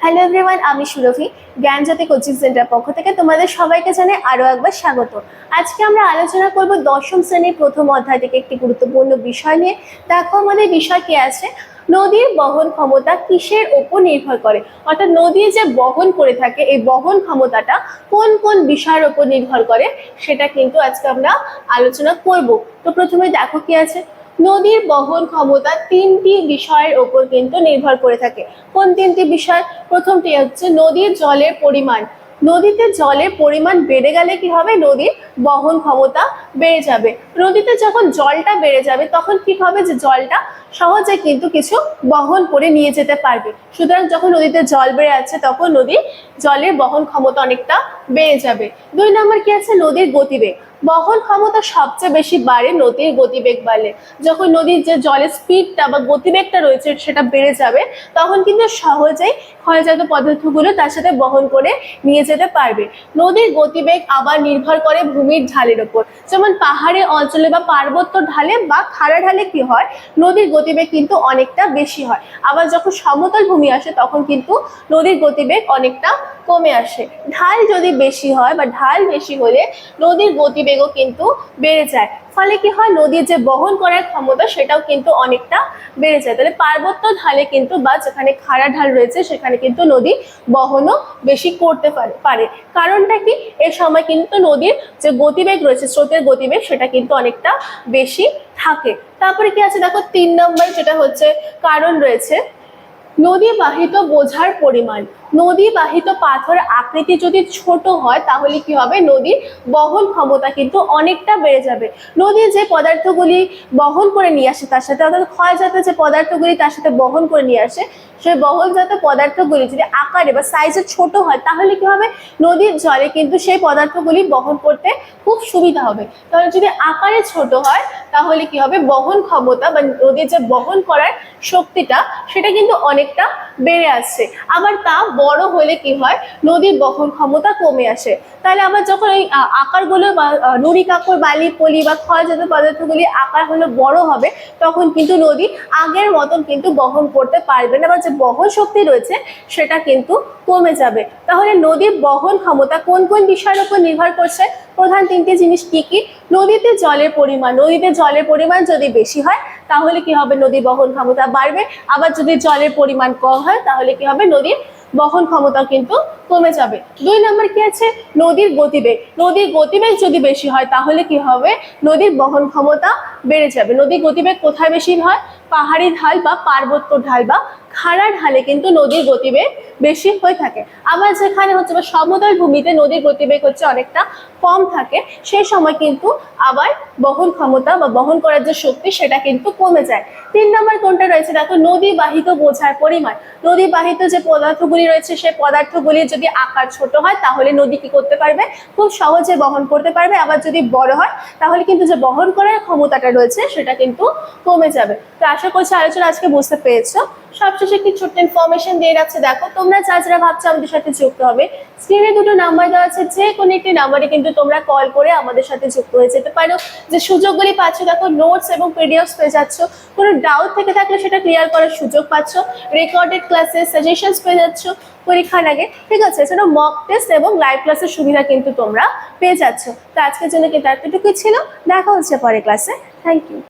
Hello everyone, আমি সুরভি জ্ঞানজ্যোতি coaching centre পক্ষ থেকে তোমাদের সবাইকে জানাই আরও একবার স্বাগত। আজকে আমরা আলোচনা করব দশম শ্রেণীর প্রথম অধ্যায় থেকে একটি গুরুত্বপূর্ণ বিষয় নিয়ে। দেখো আমাদের বিষয় কি আছে, নদীর বহন ক্ষমতা কিসের উপর নির্ভর করে, অর্থাৎ নদী যে বহন করে থাকে এই বহন ক্ষমতাটা কোন কোন বিষয়ের উপর নির্ভর করে সেটা কিন্তু আজকে আমরা আলোচনা করব। তো প্রথমে দেখো কি আছে, নদীর বহন ক্ষমতা তিনটি বিষয়ের উপর কিন্তু নির্ভর করে থাকে। কোন তিনটি বিষয়? প্রথমটি হচ্ছে নদীর জলের পরিমাণ। নদীতে জলের পরিমাণ বেড়ে গেলে কি হবে, নদীর বহন ক্ষমতা বেড়ে যাবে। নদীতে যখন জলটা বেড়ে যাবে তখন কি হবে, যে জলটা সহজে কিন্তু কিছু বহন করে নিয়ে যেতে পারবে। সুতরাং যখন নদীতে জল বেড়ে যাচ্ছে তখন নদীর জলের বহন ক্ষমতা অনেকটা বেড়ে যাবে। 2 নম্বর কি আছে, নদীর গতিবেগ। বহন ক্ষমতা সবচেয়ে বেশি বাড়ে নদীর গতিবেগ বাড়লে। যখন নদীর যে জলের স্পিডটা বা গতিবেগটা রয়েছে সেটা বেড়ে যাবে তখন কিন্তু সহজেই ক্ষয়জাত পদার্থগুলো তার সাথে বহন করে নিয়ে যেতে পারবে। নদীর গতিবেগ আবার নির্ভর করে ভূমির ঢালের ওপর। যেমন পাহাড়ি অঞ্চলে বা পার্বত্য ঢালে বা খাড়া ঢালে কি হয়, নদীর গতিবেগ কিন্তু অনেকটা বেশি হয়। আবার যখন সমতল ভূমি আসে তখন কিন্তু নদীর গতিবেগ অনেকটা কমে আসে। ঢাল যদি বেশি হয় বা ঢাল বেশি হলে নদীর গতিবেগও কিন্তু বেড়ে যায়। ফলে কি হয়, নদীর যে বহন করার ক্ষমতা সেটাও কিন্তু অনেকটা বেড়ে যায়। তাহলে পার্বত্য ঢালে কিন্তু বা যেখানে খাড়া ঢাল রয়েছে সেখানে কিন্তু নদী বহনও বেশি করতে পারে। কারণটা কি, এ সময় কিন্তু নদীর যে গতিবেগ রয়েছে, স্রোতের গতিবেগ সেটা কিন্তু অনেকটা বেশি থাকে। তারপরে কি আছে দেখো, 3 নম্বর যেটা হচ্ছে কারণ রয়েছে নদী বাহিত বোঝার পরিমাণ। নদী বাহিত পাথর আকৃতি যদি ছোট হয় তাহলে কি হবে, নদীর বহন ক্ষমতা কিন্তু অনেকটা বেড়ে যাবে। নদীর যে পদার্থগুলি বহন করে নিয়ে আসে তার সাথে, অর্থাৎ ক্ষয়জাত যে পদার্থগুলি তার সাথে বহন করে নিয়ে আসে, সেই বহনজাত পদার্থগুলি যদি আকারে বা সাইজে ছোট হয় তাহলে কি হবে, নদীর জলে কিন্তু সেই পদার্থগুলি বহন করতে খুব সুবিধা হবে। তাহলে যদি আকারে ছোট হয় তাহলে কি হবে, বহন ক্ষমতা বা নদীর যে বহন করার শক্তিটা সেটা কিন্তু অনেকটা বেড়ে আসছে। আবার তা বড় হলে কি হয়, নদীর বহন ক্ষমতা কমে আসে। তাহলে আবার যখন এই আকারগুলো বা নুড়ি কাকর বালি পলি বা ক্ষয়জাত পদার্থগুলি আকার হলো বড় হবে তখন কিন্তু নদী আগের মতন কিন্তু বহন করতে পারবে না, বা যে বহন শক্তি রয়েছে সেটা কিন্তু কমে যাবে। তাহলে নদীর বহন ক্ষমতা কোন কোন বিষয়ের উপর নির্ভর করছে? প্রধান 3টি জিনিস কি কি? নদীতে জলের পরিমাণ। নদীতে জলের পরিমাণ যদি বেশি হয় তাহলে কি হবে, নদীর বহন ক্ষমতা বাড়বে। আবার যদি জলের পরিমাণ কম হয় তাহলে কি হবে, নদীর বহন ক্ষমতা কিন্তু কমে যাবে। 2 নম্বর কি আছে, নদীর গতিবেগ। নদীর গতিবেগ যদি বেশি হয় তাহলে কি হবে, নদীর বহন ক্ষমতা বেড়ে যাবে। নদীর গতিবেগ কোথায় বেশি হয়? পাহাড়ি ঢাল বা পার্বত্য ঢাল বা খাড়া ঢালে কিন্তু নদীর গতিবেগ বেশি হয়ে থাকে। আবার যেখানে হচ্ছে বা সমতল ভূমিতে নদীর গতিবেগ হচ্ছে অনেকটা কম থাকে, সেই সময় কিন্তু আবার বহন ক্ষমতা বা বহন করার যে শক্তি সেটা কিন্তু কমে যায়। 3 নম্বর কোনটা রয়েছে দেখো, নদী বাহিত বোঝার পরিমাণ। নদী বাহিত যে পদার্থগুলি রয়েছে সেই পদার্থগুলি যদি আকার ছোট হয় তাহলে নদী কি করতে পারবে, খুব সহজে বহন করতে পারবে। আবার যদি বড় হয় তাহলে কিন্তু যে বহন করার ক্ষমতাটা রয়েছে সেটা কিন্তু কমে যাবে। তো আশা করছি আলোচনা আজকে বুঝতে পেরেছো। সবশেষে একটি ছোট্ট ইনফরমেশন দিয়ে রাখছে, দেখো তোমরা যারা ভাবছো আমাদের সাথে যুক্ত হবে, স্ক্রিনে 2টো নাম্বার দেওয়া আছে, যে কোনো একটি নাম্বারে কিন্তু তোমরা কল করে আমাদের সাথে যুক্ত হয়ে যেতে পারো। যে সুযোগগুলি পাচ্ছ দেখো, নোটস এবং পিডিএফ পেয়ে যাচ্ছ, কোনো ডাউট থেকে থাকলে সেটা ক্লিয়ার করার সুযোগ পাচ্ছ, রেকর্ডেড ক্লাসের সাজেশনস পেয়ে যাচ্ছ পরীক্ষার আগে, ঠিক আছে। এছাড়া মক টেস্ট এবং লাইভ ক্লাসের সুবিধা কিন্তু তোমরা পেয়ে যাচ্ছ। তো আজকের জন্য কিন্তু এতটুকুই ছিল, দেখা হচ্ছে পরের ক্লাসে। Thank you.